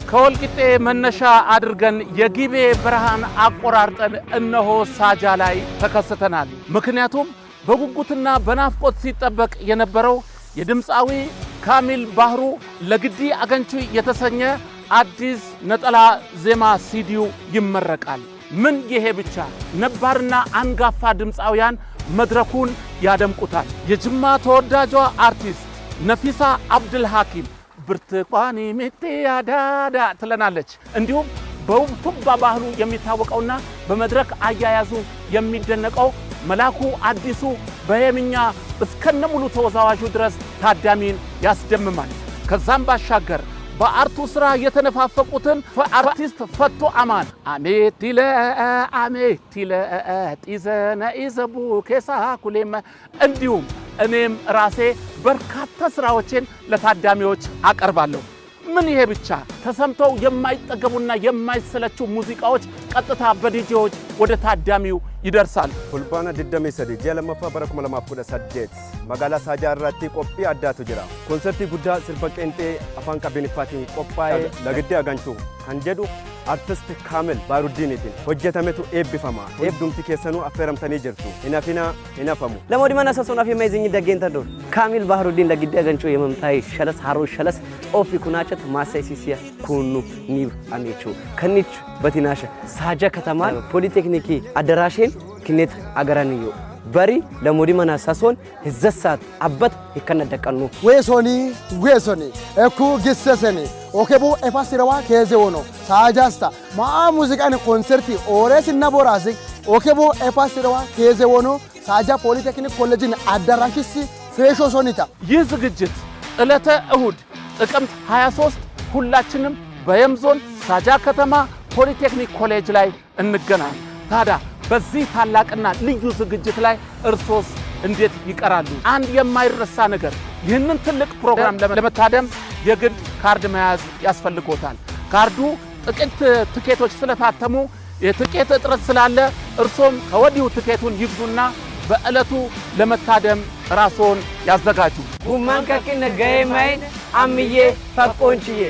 ከወልቂጤ መነሻ አድርገን የጊቤ ብርሃን አቆራርጠን እነሆ ሳጃ ላይ ተከስተናል። ምክንያቱም በጉጉትና በናፍቆት ሲጠበቅ የነበረው የድምፃዊ ካሚል ባህሩ ለግዲ አገንቹ የተሰኘ አዲስ ነጠላ ዜማ ሲዲው ይመረቃል። ምን ይሄ ብቻ! ነባርና አንጋፋ ድምፃውያን መድረኩን ያደምቁታል። የጅማ ተወዳጇ አርቲስት ነፊሳ አብዱል ሐኪም ብርቱካኔ ሚቲ ያዳዳ ትለናለች። እንዲሁም በውብ ባህሉ የሚታወቀውና በመድረክ አያያዙ የሚደነቀው መላኩ አዲሱ በየምኛ እስከነሙሉ ተወዛዋዡ ድረስ ታዳሚን ያስደምማል። ከዛም ባሻገር በአርቱ ስራ የተነፋፈቁትን አርቲስት ፈቶ አማን አሜቲለ ጢዘነ ኢዘቡ ኬሳ ኩሌመ እንዲሁም እኔም ራሴ በርካታ ስራዎችን ለታዳሚዎች አቀርባለሁ። ምን ይሄ ብቻ! ተሰምተው የማይጠገቡና የማይሰለቹ ሙዚቃዎች ቀጥታ በዲጄዎች ወደ ታዳሚው ይደርሳል። ፉልባና ድደሜ ሰዲ ጀለመፋ በረኩመ ለማፍቁደ ሰደት መጋላ ሳጃ አራቲ ቆጲ አዳቱ ጅራ ኮንሰርቲ ጉዳ ስርበቀንጤ አፋን ቀቤንፋቲ ቆጳይ ለግዲ አጋንቹ አንጀዱ አርቲስት ካሚል ባሩዲኒቲን ሆጀተመቱ ኤብፈማ ኤብዱምቲ ከሰኑ አፈረምተኒ ጅርቱ ኢናፊና ኢናፈሙ ለሞዲማና ሰሶና ፊማይዝኝ ደገንተዶ ካሚል ባህሩዲን ለግዲ አጋንቹ የመምታይ ሸለስ ሃሮ ሸለስ ጦፊ ኩናቸት ማሳይሲሲያ ኩኑ ኒብ አኔቹ ከኒች በቲናሸ ሳጃ ከተማ ፖሊቴክኒክ አደራሽን ክኔት አገራንዩ በሪ ለሞዲማና ሰሶን ህዘሳት አበት ይከነደቀኑ ወሶኒ እኩ ግሰሰኒ ኦኬቦ ኤፋሲራዋ ከዘውኖ ሳጃስታ ማ ሙዚቃን ኮንሰርቲ ኦሬስና ቦራዚ ኦኬቦ ኤፋሲራዋ ከዘውኖ ሳጃ ፖሊቴክኒክ ኮሌጅን አዳራሽስ ፌሾ ሶኒታ ይህ ዝግጅት ዕለተ እሁድ ጥቅምት 23 ሁላችንም በየምዞን ሳጃ ከተማ ፖሊቴክኒክ ኮሌጅ ላይ እንገናኝ። ታዲያ በዚህ ታላቅና ልዩ ዝግጅት ላይ እርሶስ እንዴት ይቀራሉ? አንድ የማይረሳ ነገር፣ ይህንን ትልቅ ፕሮግራም ለመታደም የግድ ካርድ መያዝ ያስፈልጎታል። ካርዱ ጥቂት ትኬቶች ስለታተሙ የትኬት እጥረት ስላለ እርሶም ከወዲሁ ትኬቱን ይግዙና በዕለቱ ለመታደም ራስዎን ያዘጋጁ። ጉማን ከኪነ ገይማይ አምዬ ፈቆንቺዬ